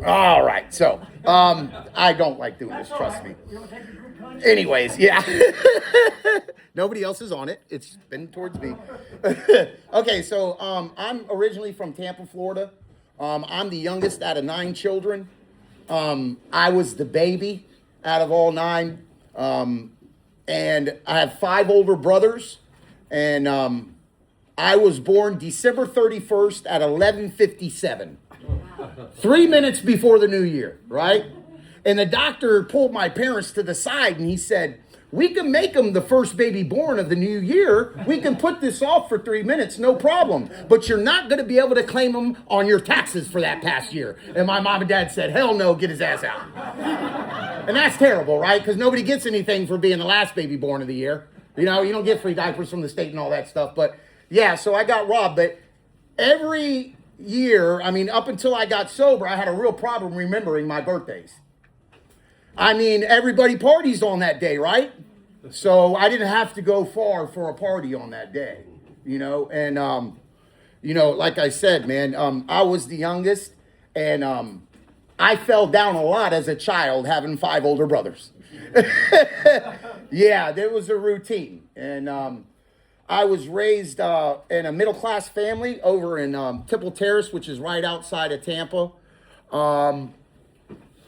All right. So, I don't like doing this. Trust me. Anyways, yeah. Nobody else is on it. It's been towards me. Okay, so I'm originally from Tampa, Florida. I'm the youngest out of 9 children. I was the baby out of all 9. And I have 5 older brothers. And I was born December 31st at 11:57. 3 minutes before the new year, right? And the doctor pulled my parents to the side and he said, we can make them the first baby born of the new year. We can put this off for 3 minutes, no problem. But you're not going to be able to claim them on your taxes for that past year. And my mom and dad said, hell no, get his ass out. And that's terrible, right? Because nobody gets anything for being the last baby born of the year. You know, you don't get free diapers from the state and all that stuff. But yeah, so I got robbed. But every year, I mean, up until I got sober, I had a real problem remembering my birthdays. I mean, everybody parties on that day, right? So I didn't have to go far for a party on that day, you know? And, you know, like I said, man, I was the youngest and I fell down a lot as a child having 5 older brothers. Yeah, there was a routine. And I was raised in a middle-class family over in Temple Terrace, which is right outside of Tampa.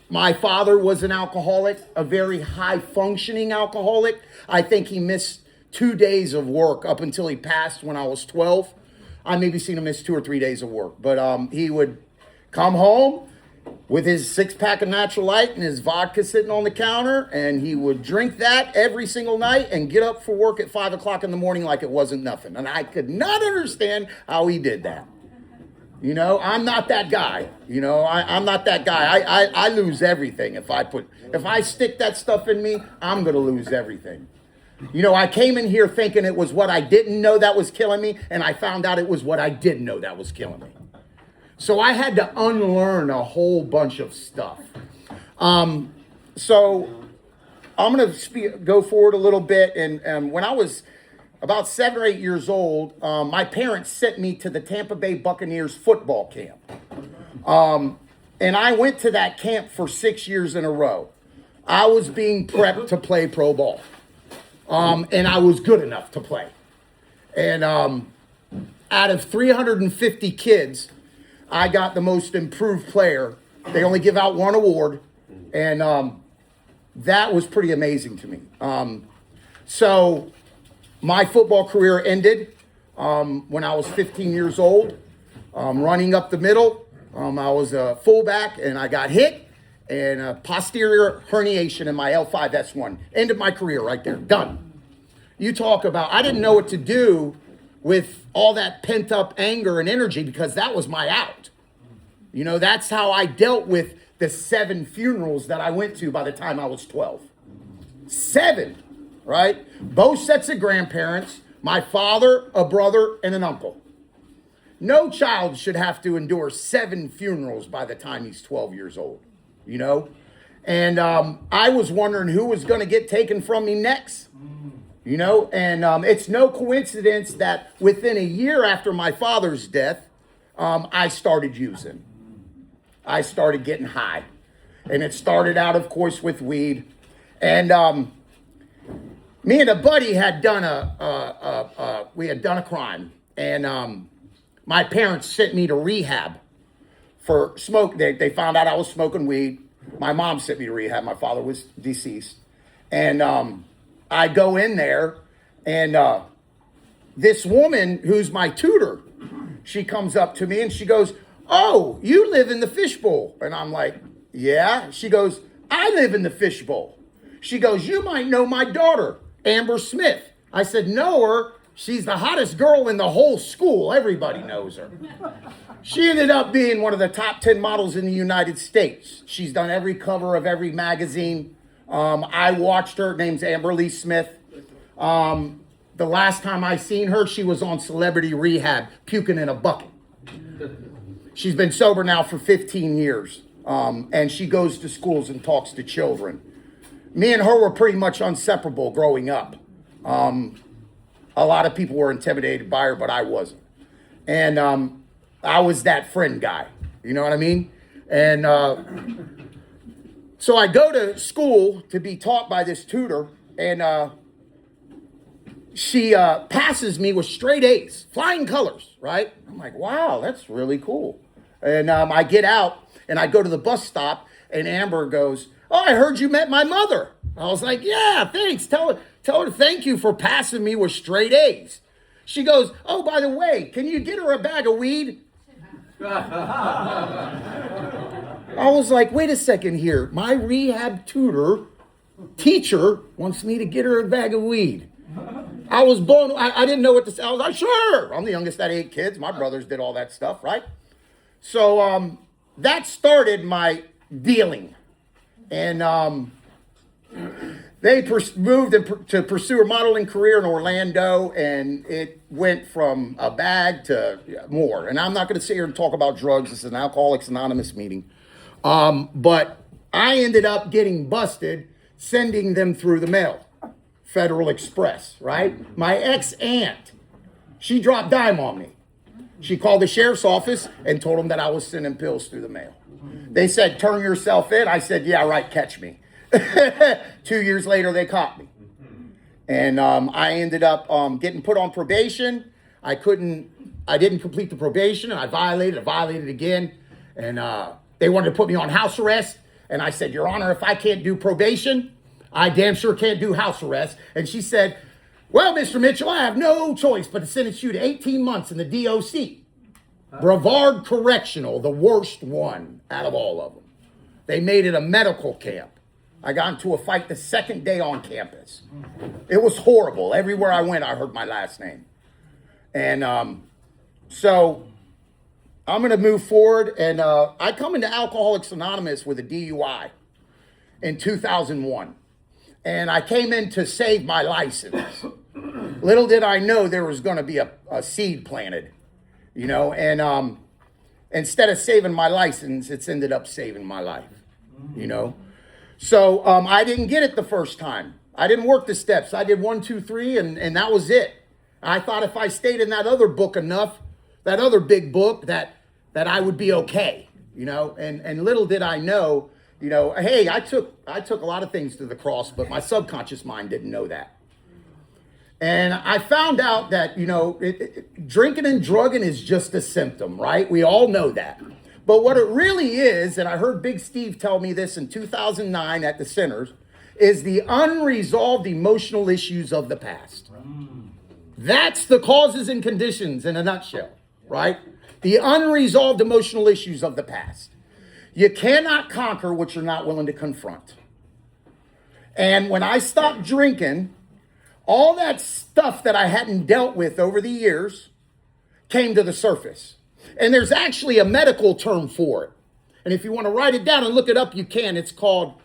My father was an alcoholic, a very high-functioning alcoholic. I think he missed 2 days of work up until he passed when I was 12. I maybe seen him miss 2 or 3 days of work. But he would come home with his 6-pack of Natural Light and his vodka sitting on the counter, and he would drink that every single night and get up for work at 5 o'clock in the morning like it wasn't nothing. And I could not understand how he did that. You know, I'm not that guy. You know, I'm not that guy. I lose everything if I stick that stuff in me, I'm going to lose everything. You know, I came in here thinking it was what I didn't know that was killing me, and I found out it was what I did know that was killing me. So I had to unlearn a whole bunch of stuff. So I'm going to go forward a little bit. And when I was about 7 or 8 years old, my parents sent me to the Tampa Bay Buccaneers football camp. And I went to that camp for 6 years in a row. I was being prepped to play pro ball. And I was good enough to play. And out of 350 kids, I got the most improved player. They only give out one award. And that was pretty amazing to me. So my football career ended when I was 15 years old, running up the middle. I was a fullback and I got hit and a posterior herniation in my L5S1. Ended my career right there. Done. You talk about, I didn't know what to do with all that pent up anger and energy because that was my out. You know, that's how I dealt with the 7 funerals that I went to by the time I was 12. 7. Right? Both sets of grandparents, my father, a brother, and an uncle. No child should have to endure 7 funerals by the time he's 12 years old, you know? And I was wondering who was going to get taken from me next, you know? And it's no coincidence that within a year after my father's death, I started using. I started getting high. And it started out, of course, with weed. And me and a buddy had done a crime, and my parents sent me to rehab for smoke. They found out I was smoking weed. My mom sent me to rehab. My father was deceased, and I go in there, and this woman who's my tutor, she comes up to me and she goes, "Oh, you live in the fishbowl," and I'm like, "Yeah." She goes, "I live in the fishbowl." She goes, "You might know my daughter, Amber Smith." I said, "Know her. She's the hottest girl in the whole school. Everybody knows her." She ended up being one of the top 10 models in the United States. She's done every cover of every magazine. I watched her. Her name's Amber Lee Smith. The last time I seen her, she was on Celebrity Rehab, puking in a bucket. She's been sober now for 15 years. And she goes to schools and talks to children. Me and her were pretty much inseparable growing up. A lot of people were intimidated by her, but I wasn't. And I was that friend guy. You know what I mean? And so I go to school to be taught by this tutor, and she passes me with straight A's, flying colors, right? I'm like, wow, that's really cool. And I get out, and I go to the bus stop, and Amber goes, oh, I heard you met my mother. I was like, yeah, thanks. Tell her thank you for passing me with straight A's. She goes, oh, by the way, can you get her a bag of weed? I was like, wait a second here. My rehab teacher wants me to get her a bag of weed. I was blown. I didn't know what to say. I was like, sure. I'm the youngest out of 8 kids. My brothers did all that stuff, right? So that started my dealing. And they moved to pursue a modeling career in Orlando, and it went from a bag to more. And I'm not going to sit here and talk about drugs. This is an Alcoholics Anonymous meeting. But I ended up getting busted sending them through the mail. Federal Express, right? My ex-aunt, she dropped dime on me. She called the sheriff's office and told them that I was sending pills through the mail. They said, turn yourself in. I said, yeah, right, catch me. 2 years later, they caught me. And I ended up getting put on probation. I didn't complete the probation, and I violated again. And they wanted to put me on house arrest. And I said, Your Honor, if I can't do probation, I damn sure can't do house arrest. And she said, well, Mr. Mitchell, I have no choice but to sentence you to 18 months in the DOC. Brevard Correctional, the worst one out of all of them. They made it a medical camp. I got into a fight the second day on campus. It was horrible. Everywhere I went, I heard my last name. And so I'm going to move forward. And I come into Alcoholics Anonymous with a DUI in 2001. And I came in to save my license. Little did I know there was going to be a seed planted, you know, and instead of saving my license, it's ended up saving my life, you know. So I didn't get it the first time. I didn't work the steps. I did 1, 2, 3, and that was it. I thought if I stayed in that other book enough, that other big book, that I would be okay, you know. And little did I know, you know, hey, I took a lot of things to the cross, but my subconscious mind didn't know that. And I found out that, you know, drinking and drugging is just a symptom, right? We all know that. But what it really is, and I heard Big Steve tell me this in 2009 at the Centers, is the unresolved emotional issues of the past. That's the causes and conditions in a nutshell, right? The unresolved emotional issues of the past. You cannot conquer what you're not willing to confront. And when I stopped drinking, all that stuff that I hadn't dealt with over the years came to the surface. And there's actually a medical term for it. And if you want to write it down and look it up, you can. It's called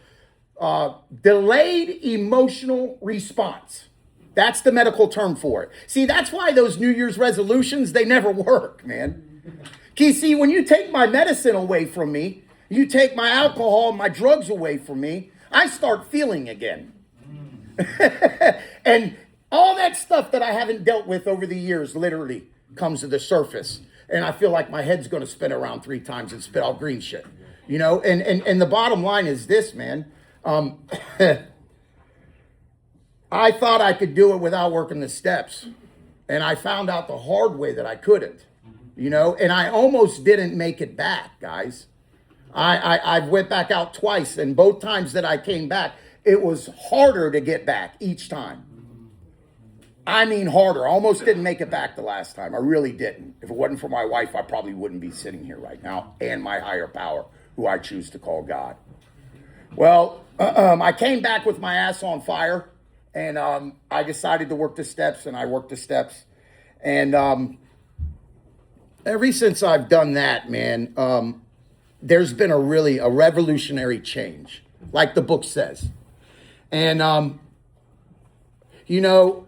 delayed emotional response. That's the medical term for it. See, that's why those New Year's resolutions, they never work, man. You see, when you take my medicine away from me, you take my alcohol, my drugs away from me, I start feeling again. And all that stuff that I haven't dealt with over the years literally comes to the surface. And I feel like my head's going to spin around 3 times and spit out green shit. You know, and the bottom line is this, man. I thought I could do it without working the steps. And I found out the hard way that I couldn't. You know, and I almost didn't make it back, guys. I went back out twice, and both times that I came back, it was harder to get back each time. I mean harder. I almost didn't make it back the last time. I really didn't. If it wasn't for my wife, I probably wouldn't be sitting here right now, and my higher power, who I choose to call God. Well, I came back with my ass on fire, and I decided to work the steps, and I worked the steps. And ever since I've done that, man, there's been a revolutionary change, like the book says. And, you know,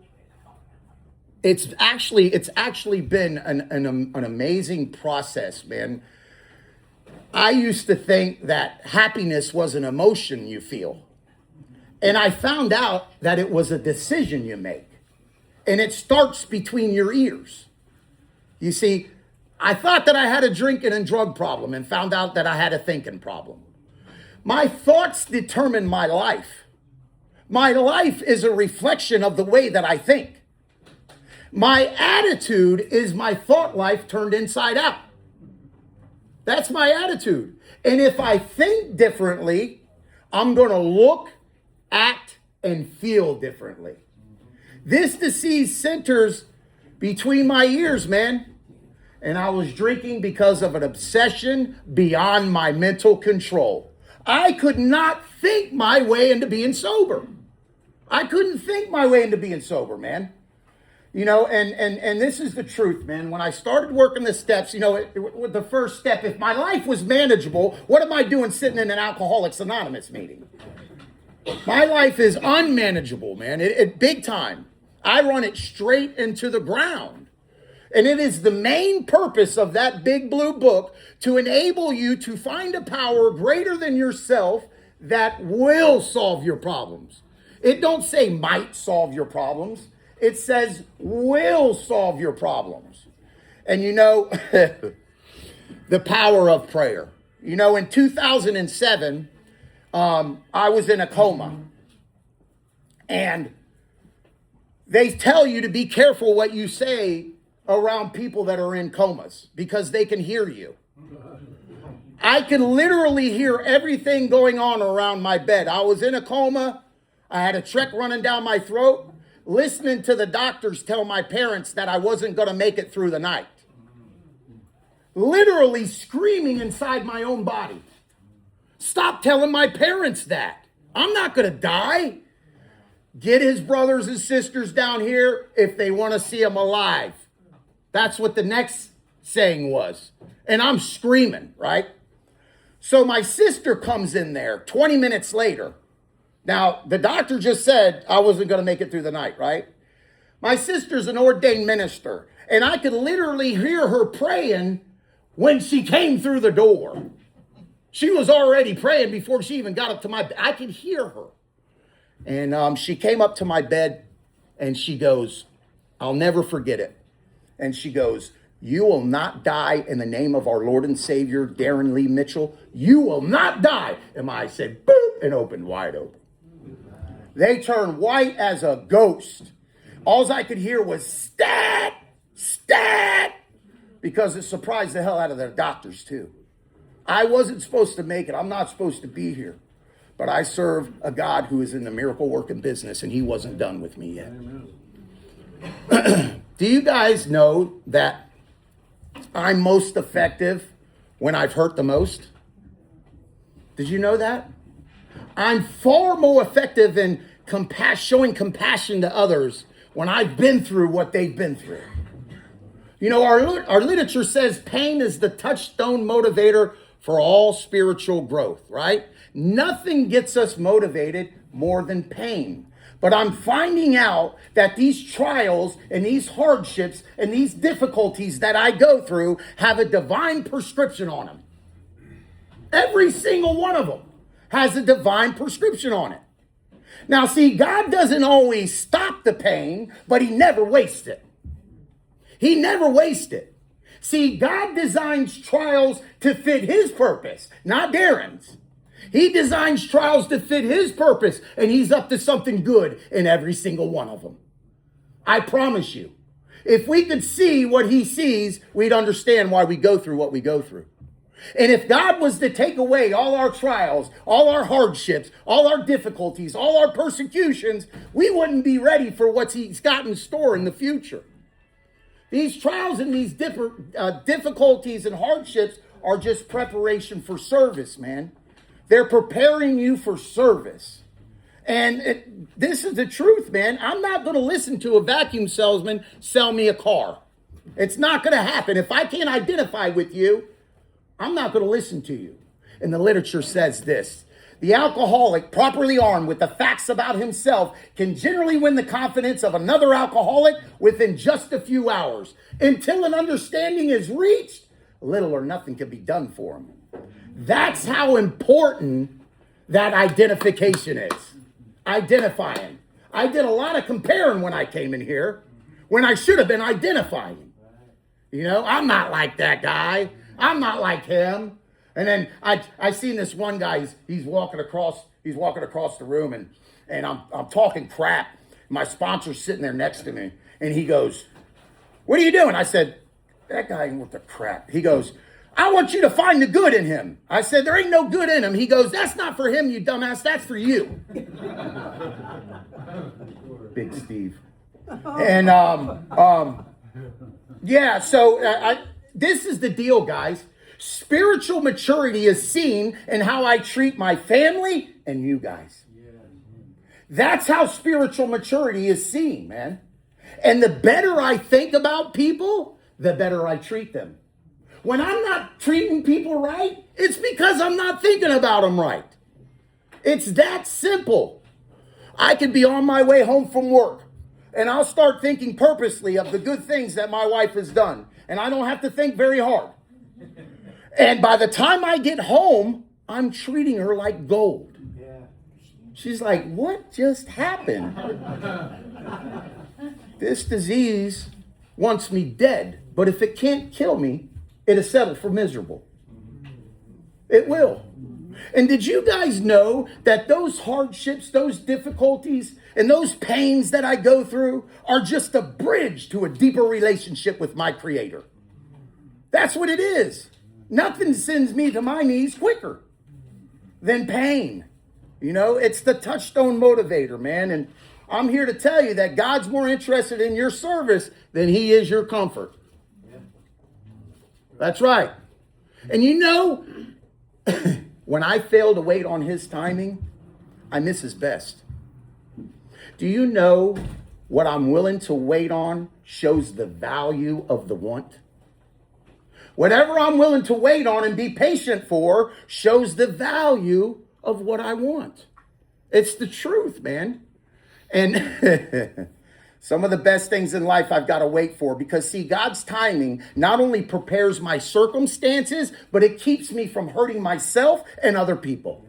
it's actually been an amazing process, man. I used to think that happiness was an emotion you feel. And I found out that it was a decision you make. And it starts between your ears. You see, I thought that I had a drinking and drug problem and found out that I had a thinking problem. My thoughts determine my life. My life is a reflection of the way that I think. My attitude is my thought life turned inside out. That's my attitude. And if I think differently, I'm going to look, act, and feel differently. This disease centers between my ears, man. And I was drinking because of an obsession beyond my mental control. I could not think my way into being sober. I couldn't think my way into being sober, man. You know, and this is the truth, man. When I started working the steps, you know, the first step, if my life was manageable, what am I doing sitting in an Alcoholics Anonymous meeting? My life is unmanageable, man. It big time. I run it straight into the ground. And it is the main purpose of that big blue book to enable you to find a power greater than yourself that will solve your problems. It don't say might solve your problems. It says will solve your problems. And you know, the power of prayer. You know, in 2007, I was in a coma. And they tell you to be careful what you say around people that are in comas because they can hear you. I can literally hear everything going on around my bed. I was in a coma. I had a trach running down my throat, listening to the doctors tell my parents that I wasn't going to make it through the night. Literally screaming inside my own body. Stop telling my parents that. I'm not going to die. Get his brothers and sisters down here if they want to see him alive. That's what the next saying was. And I'm screaming, right? So my sister comes in there 20 minutes later. Now, the doctor just said I wasn't going to make it through the night, right? My sister's an ordained minister. And I could literally hear her praying when she came through the door. She was already praying before she even got up to my bed. I could hear her. And she came up to my bed and she goes, I'll never forget it. And she goes, you will not die in the name of our Lord and Savior, Darren Lee Mitchell. You will not die. And I said, boop, and opened wide open. They turned white as a ghost. All I could hear was stat, stat, because it surprised the hell out of the doctors too. I wasn't supposed to make it. I'm not supposed to be here. But I serve a God who is in the miracle working business, and he wasn't done with me yet. Do you guys know that I'm most effective when I've hurt the most? Did you know that? I'm far more effective in showing compassion to others when I've been through what they've been through. You know, our literature says pain is the touchstone motivator for all spiritual growth, right? Nothing gets us motivated more than pain. But I'm finding out that these trials and these hardships and these difficulties that I go through have a divine prescription on them. Every single one of them has a divine prescription on it. Now, see, God doesn't always stop the pain, but he never wastes it. He never wastes it. See, God designs trials to fit his purpose, not Darren's. He designs trials to fit his purpose, and he's up to something good in every single one of them. I promise you. If we could see what he sees, we'd understand why we go through what we go through. And if God was to take away all our trials, all our hardships, all our difficulties, all our persecutions, we wouldn't be ready for what he's got in store in the future. These trials and these difficulties and hardships are just preparation for service, man. They're preparing you for service. And this is the truth, man. I'm not going to listen to a vacuum salesman sell me a car. It's not going to happen. If I can't identify with you, I'm not going to listen to you. And the literature says this. The alcoholic, properly armed with the facts about himself, can generally win the confidence of another alcoholic within just a few hours. Until an understanding is reached, little or nothing can be done for him. That's how important that identification is. Identifying. I did a lot of comparing when I came in here, when I should have been identifying. You know, I'm not like that guy. I'm not like him. And then I seen this one guy, he's walking across the room, and I'm talking crap. My sponsor's sitting there next to me, and he goes, "What are you doing?" I said, "That guy ain't worth the crap." He goes, "I want you to find the good in him." I said, "There ain't no good in him." He goes, "That's not for him, you dumbass. That's for you." Big Steve. And yeah, so this is the deal, guys. Spiritual maturity is seen in how I treat my family and you guys. That's how spiritual maturity is seen, man. And the better I think about people, the better I treat them. When I'm not treating people right, it's because I'm not thinking about them right. It's that simple. I could be on my way home from work, and I'll start thinking purposely of the good things that my wife has done. And I don't have to think very hard. And by the time I get home, I'm treating her like gold. She's like, "What just happened? This disease wants me dead, but if it can't kill me, it'll settle for miserable." It will. And did you guys know that those hardships, those difficulties, and those pains that I go through are just a bridge to a deeper relationship with my Creator? That's what it is. Nothing sends me to my knees quicker than pain. You know, it's the touchstone motivator, man. And I'm here to tell you that God's more interested in your service than he is your comfort. That's right. And you know, when I fail to wait on his timing, I miss his best. Do you know what I'm willing to wait on shows the value of the want? Whatever I'm willing to wait on and be patient for shows the value of what I want. It's the truth, man. And some of the best things in life I've got to wait for, because see, God's timing not only prepares my circumstances, but it keeps me from hurting myself and other people.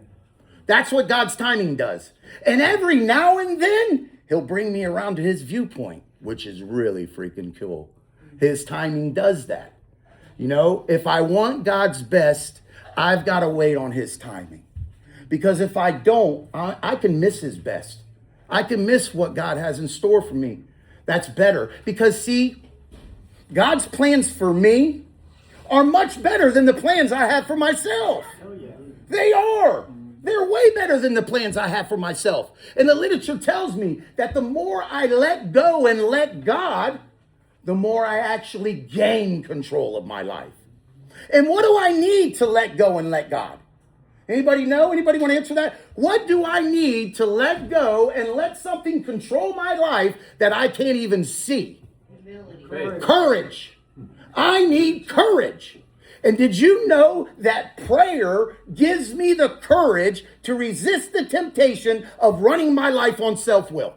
That's what God's timing does. And every now and then, he'll bring me around to his viewpoint, which is really freaking cool. His timing does that. You know, if I want God's best, I've got to wait on his timing. Because if I don't, I can miss his best. I can miss what God has in store for me. That's better. Because see, God's plans for me are much better than the plans I have for myself. They are. They're way better than the plans I have for myself. And the literature tells me that the more I let go and let God, the more I actually gain control of my life. And what do I need to let go and let God? Anybody know? Anybody want to answer that? What do I need to let go and let something control my life that I can't even see? Courage. I need courage. And did you know that prayer gives me the courage to resist the temptation of running my life on self-will?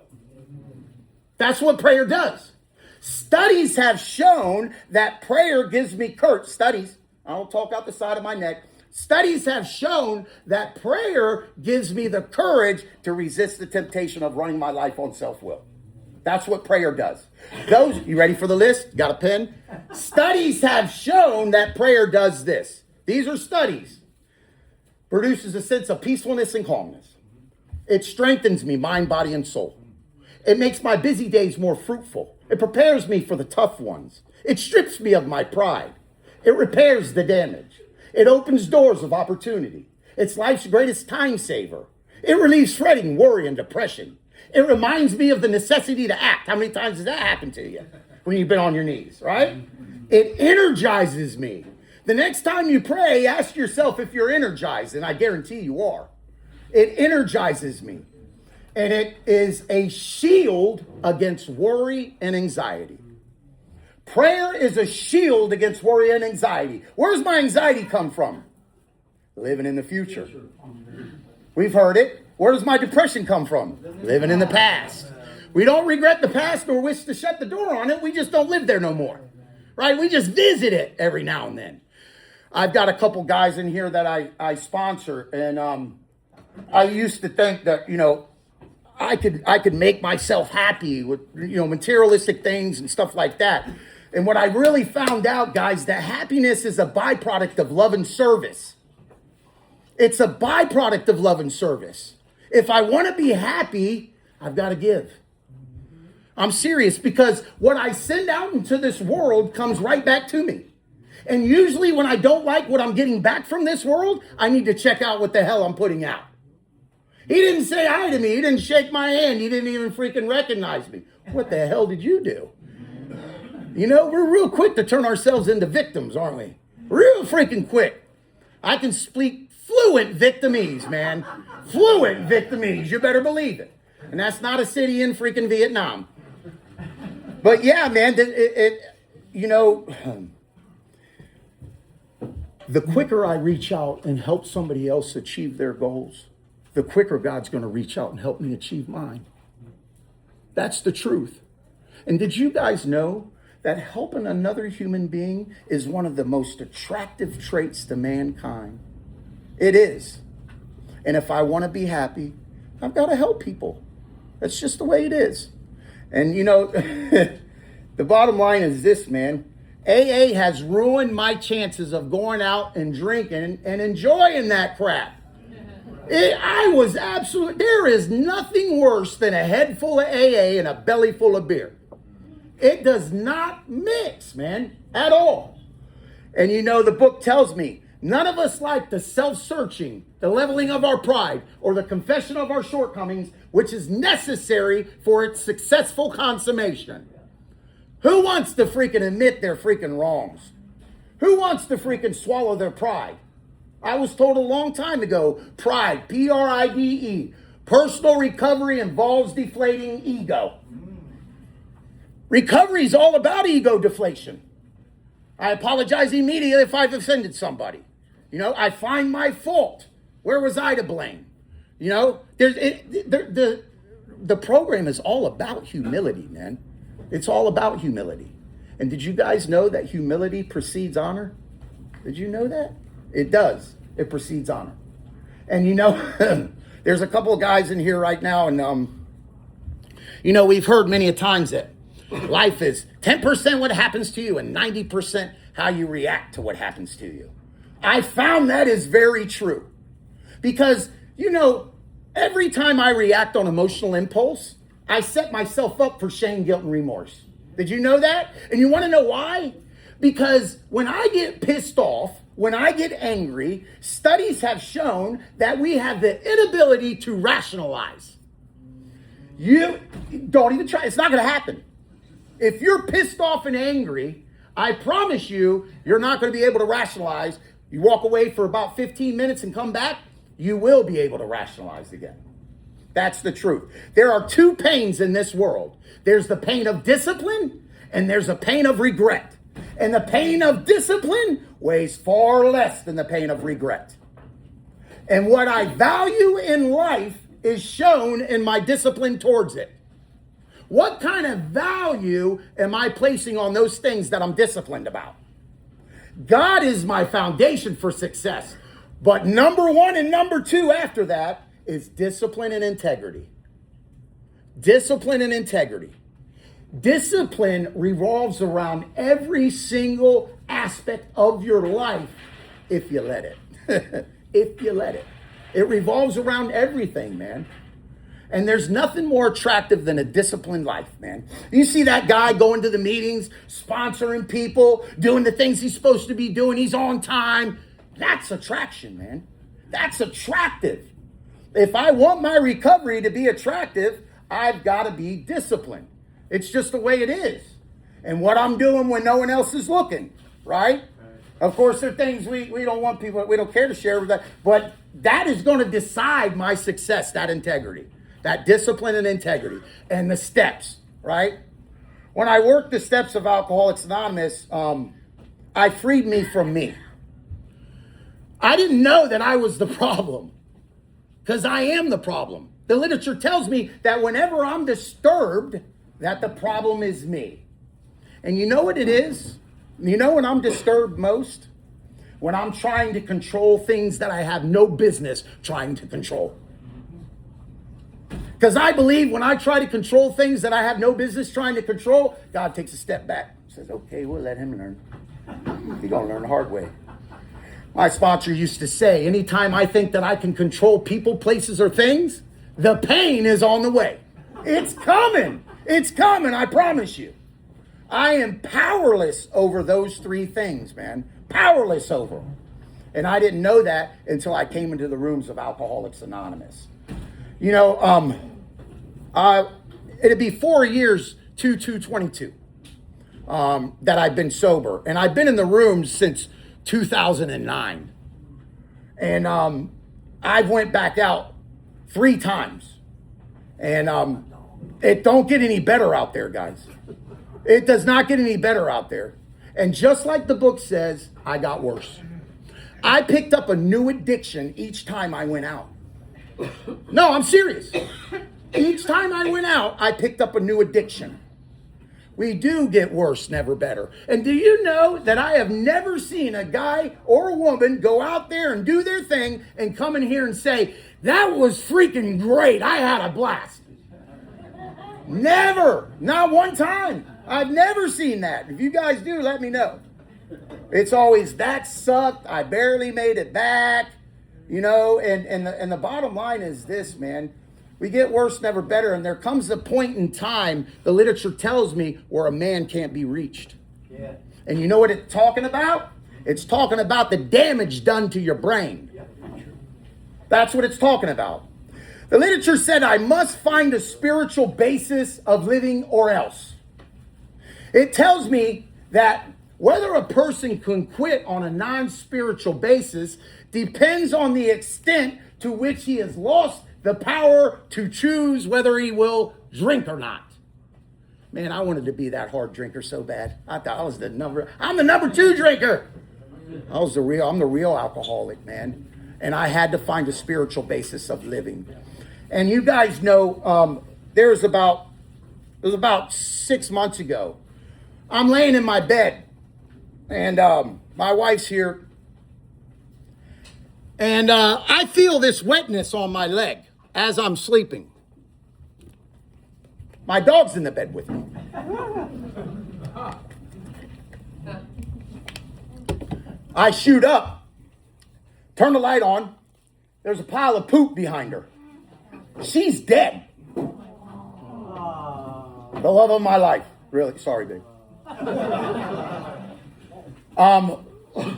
That's what prayer does. Studies have shown that prayer gives me courage. Studies. I don't talk out the side of my neck. Studies have shown that prayer gives me the courage to resist the temptation of running my life on self-will. That's what prayer does. You ready for the list? Got a pen? Studies have shown that prayer does this. These are studies. Produces a sense of peacefulness and calmness. It strengthens me, mind, body, and soul. It makes my busy days more fruitful. It prepares me for the tough ones. It strips me of my pride. It repairs the damage. It opens doors of opportunity. It's life's greatest time saver. It relieves fretting, worry, and depression. It reminds me of the necessity to act. How many times has that happened to you when you've been on your knees, right? It energizes me. The next time you pray, ask yourself if you're energized, and I guarantee you are. It energizes me. And it is a shield against worry and anxiety. Prayer is a shield against worry and anxiety. Where does my anxiety come from? Living in the future. We've heard it. Where does my depression come from? Living in the past. We don't regret the past nor wish to shut the door on it. We just don't live there no more. Right? We just visit it every now and then. I've got a couple guys in here that I sponsor. And I used to think that, I could make myself happy with, materialistic things and stuff like that. And what I really found out, guys, that happiness is a byproduct of love and service. It's a byproduct of love and service. If I want to be happy, I've got to give. I'm serious, because what I send out into this world comes right back to me. And usually when I don't like what I'm getting back from this world, I need to check out what the hell I'm putting out. He didn't say hi to me. He didn't shake my hand. He didn't even freaking recognize me. What the hell did you do? You know, we're real quick to turn ourselves into victims, aren't we? Real freaking quick. I can speak fluent Vietnamese, man. Fluent Vietnamese. You better believe it. And that's not a city in freaking Vietnam. But yeah, man, you know, the quicker I reach out and help somebody else achieve their goals, the quicker God's going to reach out and help me achieve mine. That's the truth. And did you guys know that helping another human being is one of the most attractive traits to mankind? It is. And if I want to be happy, I've got to help people. That's just the way it is. And you know, the bottom line is this, man. AA has ruined my chances of going out and drinking and enjoying that crap. There is nothing worse than a head full of AA and a belly full of beer. It does not mix, man, at all. And you know, the book tells me, none of us like the self-searching, the leveling of our pride, or the confession of our shortcomings, which is necessary for its successful consummation. Who wants to freaking admit their freaking wrongs? Who wants to freaking swallow their pride? I was told a long time ago, pride, P-R-I-D-E, personal recovery involves deflating ego. Recovery is all about ego deflation. I apologize immediately if I've offended somebody. You know, I find my fault. Where was I to blame? You know, the program is all about humility, man. It's all about humility. And did you guys know that humility precedes honor? Did you know that? It does. It precedes honor. And you know, there's a couple of guys in here right now, and you know, we've heard many a times that life is 10% what happens to you and 90% how you react to what happens to you. I found that is very true. Because, you know, every time I react on emotional impulse, I set myself up for shame, guilt, and remorse. Did you know that? And you want to know why? Because when I get pissed off, when I get angry, studies have shown that we have the inability to rationalize. You don't even try. It's not going to happen. If you're pissed off and angry, I promise you, you're not going to be able to rationalize. You walk away for about 15 minutes and come back, you will be able to rationalize again. That's the truth. There are two pains in this world. There's the pain of discipline and there's the pain of regret. And the pain of discipline weighs far less than the pain of regret. And what I value in life is shown in my discipline towards it. What kind of value am I placing on those things that I'm disciplined about? God is my foundation for success. But number one and number two after that is discipline and integrity. Discipline and integrity. Discipline revolves around every single aspect of your life if you let it. If you let it. It revolves around everything, man. And there's nothing more attractive than a disciplined life, man. You see that guy going to the meetings, sponsoring people, doing the things he's supposed to be doing. He's on time. That's attraction, man. That's attractive. If I want my recovery to be attractive, I've got to be disciplined. It's just the way it is. And what I'm doing when no one else is looking, right? Of course, there are things we don't want people, we don't care to share with that. But that is going to decide my success, that integrity. That discipline and integrity. And the steps, right? When I worked the steps of Alcoholics Anonymous, I freed me from me. I didn't know that I was the problem. Because I am the problem. The literature tells me that whenever I'm disturbed, that the problem is me. And you know what it is? You know when I'm disturbed most? When I'm trying to control things that I have no business trying to control. Because I believe when I try to control things that I have no business trying to control, God takes a step back, says, okay, we'll let him learn. He's going to learn the hard way. My sponsor used to say, anytime I think that I can control people, places, or things, the pain is on the way. It's coming. It's coming, I promise you. I am powerless over those three things, man. Powerless over them. And I didn't know that until I came into the rooms of Alcoholics Anonymous. You know, it'd be 4 years, 2/2/22, that I've been sober. And I've been in the rooms since 2009. And I've went back out 3 times. And it don't get any better out there, guys. It does not get any better out there. And just like the book says, I got worse. I picked up a new addiction each time I went out. No, I'm serious. Each time I went out, I picked up a new addiction. We do get worse, never better. And do you know that I have never seen a guy or a woman go out there and do their thing and come in here and say, that was freaking great. I had a blast. Never. Not one time. I've never seen that. If you guys do, let me know. It's always, that sucked. I barely made it back. You know, and the bottom line is this, man. We get worse, never better. And there comes a point in time, the literature tells me, where a man can't be reached. Yeah. And you know what it's talking about? It's talking about the damage done to your brain. That's what it's talking about. The literature said, I must find a spiritual basis of living or else. It tells me that whether a person can quit on a non-spiritual basis depends on the extent to which he has lost the power to choose whether he will drink or not. Man, I wanted to be that hard drinker so bad. I thought I'm the number 2 drinker. I'm the real alcoholic, man. And I had to find a spiritual basis of living. And you guys know, it was about 6 months ago. I'm laying in my bed, and my wife's here, and I feel this wetness on my leg as I'm sleeping. My dog's in the bed with me. I shoot up, turn the light on. There's a pile of poop behind her. She's dead. The love of my life. Really, sorry, babe.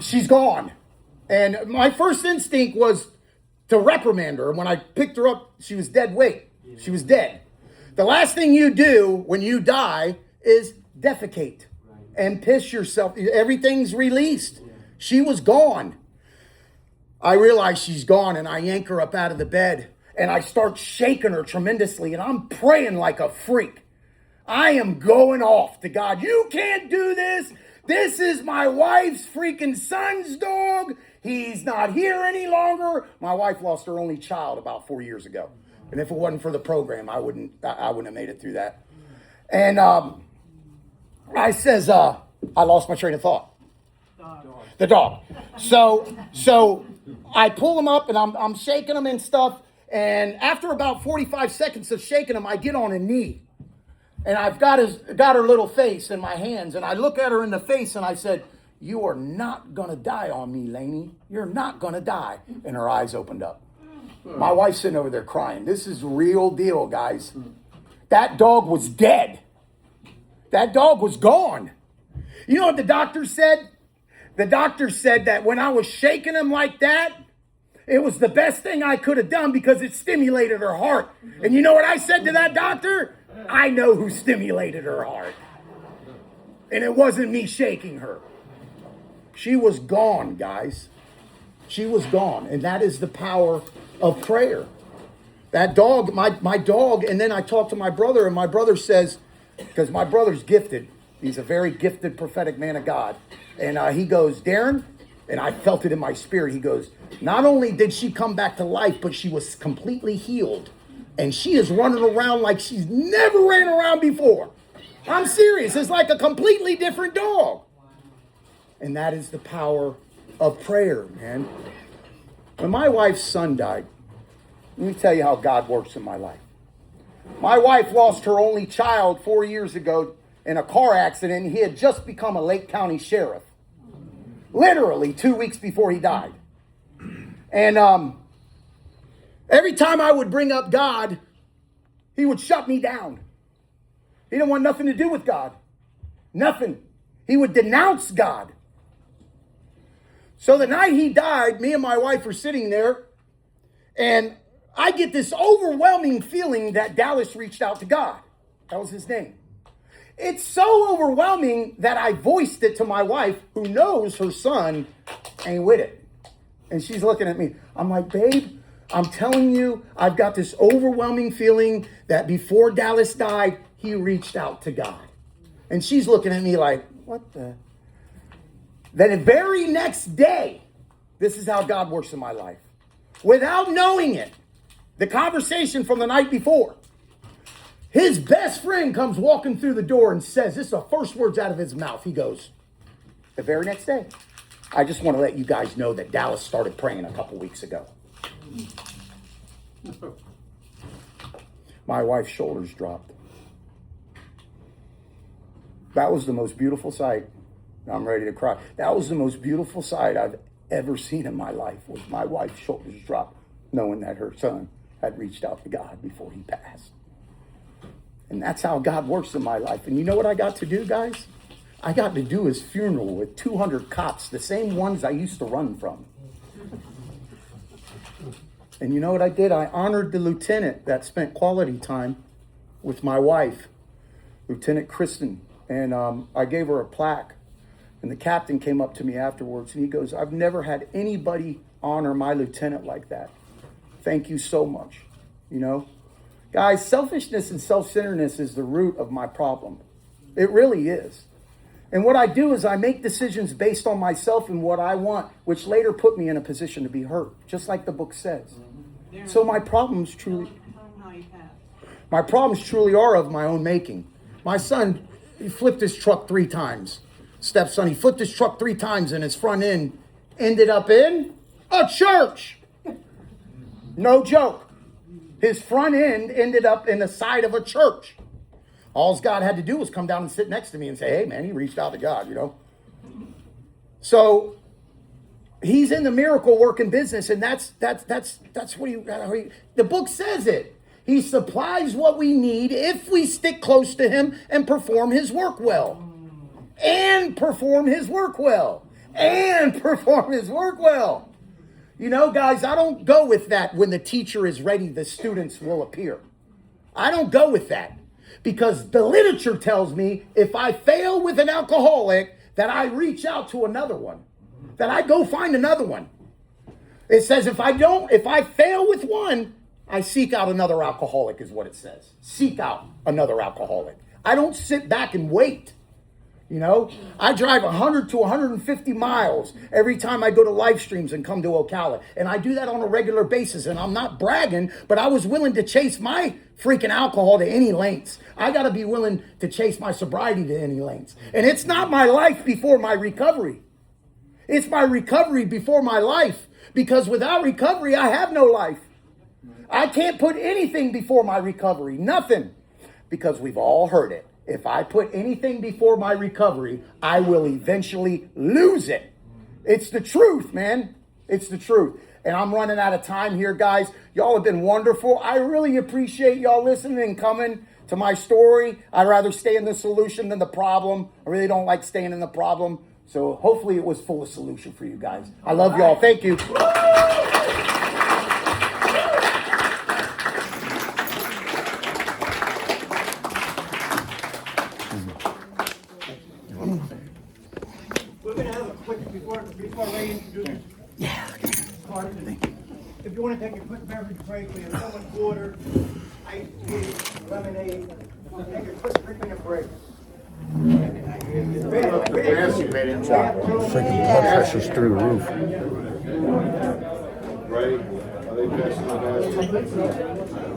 She's gone. And my first instinct was to reprimand her. And when I picked her up, she was dead weight. She was dead. The last thing you do when you die is defecate and piss yourself. Everything's released. She was gone. I realize she's gone, and I yank her up out of the bed, and I start shaking her tremendously, and I'm praying like a freak. I am going off to God. You can't do this. This is my wife's freaking son's dog. He's not here any longer. My wife lost her only child about 4 years ago. And if it wasn't for the program, I wouldn't have made it through that. And I says, I lost my train of thought. The dog. So I pull him up, and I'm shaking him and stuff. And after about 45 seconds of shaking him, I get on a knee. And I've got her little face in my hands. And I look at her in the face, and I said, you are not going to die on me, Lainey. You're not going to die. And her eyes opened up. My wife's sitting over there crying. This is real deal, guys. That dog was dead. That dog was gone. You know what the doctor said? The doctor said that when I was shaking him like that, it was the best thing I could have done because it stimulated her heart. And you know what I said to that doctor? I know who stimulated her heart. And it wasn't me shaking her. She was gone, guys. She was gone. And that is the power of prayer. That dog, my dog, and then I talked to my brother, and my brother says, because my brother's gifted. He's a very gifted prophetic man of God. And he goes, Darren, and I felt it in my spirit. He goes, not only did she come back to life, but she was completely healed. And she is running around like she's never ran around before. I'm serious. It's like a completely different dog. And that is the power of prayer, man. When my wife's son died, let me tell you how God works in my life. My wife lost her only child 4 years ago, in a car accident. He had just become a Lake County sheriff. Literally 2 weeks before he died. And every time I would bring up God, he would shut me down. He didn't want nothing to do with God. Nothing. He would denounce God. So the night he died, me and my wife were sitting there, and I get this overwhelming feeling that Dallas reached out to God. That was his name. It's so overwhelming that I voiced it to my wife, who knows her son ain't with it. And she's looking at me. I'm like, babe, I'm telling you, I've got this overwhelming feeling that before Dallas died, he reached out to God. And she's looking at me like, what the? Then the very next day, this is how God works in my life. Without knowing it, the conversation from the night before, his best friend comes walking through the door and says, this is the first words out of his mouth. He goes, the very next day, I just want to let you guys know that Dallas started praying a couple weeks ago. My wife's shoulders dropped. That was the most beautiful sight. I'm ready to cry. That was the most beautiful sight I've ever seen in my life, was my wife's shoulders drop, knowing that her son had reached out to God before he passed. And that's how God works in my life. And you know what I got to do, guys? I got to do his funeral with 200 cops, the same ones I used to run from. And you know what I did? I honored the lieutenant that spent quality time with my wife, Lieutenant Kristen. And I gave her a plaque. And the captain came up to me afterwards and he goes, I've never had anybody honor my lieutenant like that. Thank you so much. You know, guys, selfishness and self-centeredness is the root of my problem. It really is. And what I do is I make decisions based on myself and what I want, which later put me in a position to be hurt, just like the book says. So my problems truly are of my own making. My son, he flipped his truck 3 times. Stepson, he flipped his truck 3 times and his front end ended up in a church. No joke. His front end ended up in the side of a church. All God had to do was come down and sit next to me and say, hey, man, he reached out to God, you know. So he's in the miracle working business, and that's what the book says it. He supplies what we need if we stick close to him and perform his work well. And perform his work well. And perform his work well. You know, guys, I don't go with that when the teacher is ready, the students will appear. I don't go with that. Because the literature tells me if I fail with an alcoholic, that I reach out to another one. That I go find another one. It says if I fail with one, I seek out another alcoholic is what it says. Seek out another alcoholic. I don't sit back and wait. You know, I drive 100 to 150 miles every time I go to live streams and come to Ocala. And I do that on a regular basis. And I'm not bragging, but I was willing to chase my freaking alcohol to any lengths. I got to be willing to chase my sobriety to any lengths. And it's not my life before my recovery. It's my recovery before my life. Because without recovery, I have no life. I can't put anything before my recovery. Nothing. Because we've all heard it. If I put anything before my recovery, I will eventually lose it. It's the truth, man. It's the truth. And I'm running out of time here, guys. Y'all have been wonderful. I really appreciate y'all listening and coming to my story. I'd rather stay in the solution than the problem. I really don't like staying in the problem. So hopefully it was full of solution for you guys. I love y'all. Thank you. Before Ray introduces Carter, if you want to take a quick beverage break, we have so much water, iced tea, lemonade. Take a quick 3-minute break. Freaking blood pressure's through the roof. Right? Are they passing the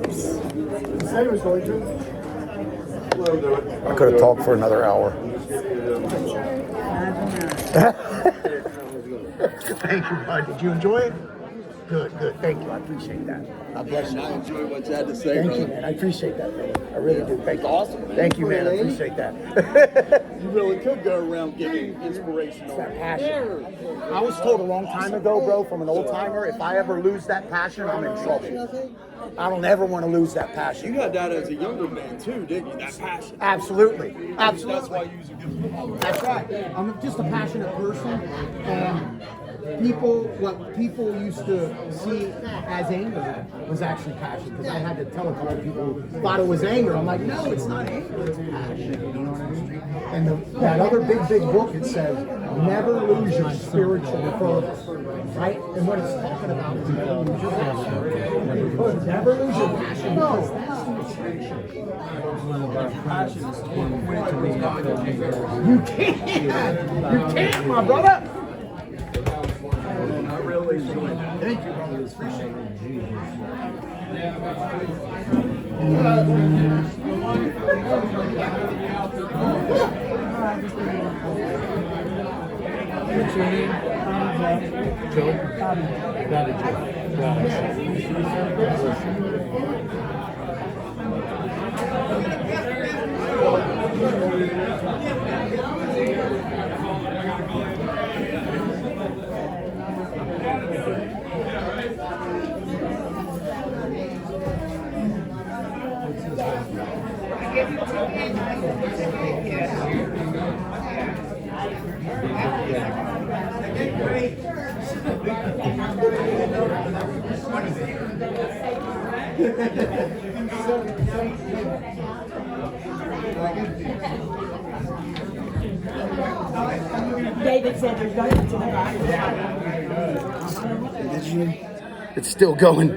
gas? Said it was going to. I could have talked for another hour. Thank you, bud. Did you enjoy it? Good, good. Thank you. I appreciate that. God bless you. I enjoy what you had to say, Thank brother. you, man. I appreciate that, brother. I really do. Thank you. Awesome, man. Thank you, man. I appreciate that. You really could go around giving inspirational. That passion. I was told a long time ago, bro, from an old timer, if I ever lose that passion, I'm in trouble. I don't ever want to lose that passion. You had that as a younger man too, didn't you? That passion. Absolutely. That's Absolutely. why you was a good footballer. That's right. I'm just a passionate person, and what people used to see as anger was actually passion. Because I had to tell a couple of people who thought it was anger. I'm like, no, it's not anger, it's passion. You know what I mean? And that other big book, it says, never lose your spiritual fervor, right? And what it's talking about is never lose your passion. Never lose your passion, because that's the extinction. You can't, my brother. I really enjoyed that. Thank you, brother. Appreciate it. What's your name? Joe. Got it, Joe. Got David said there's going to the It's still going.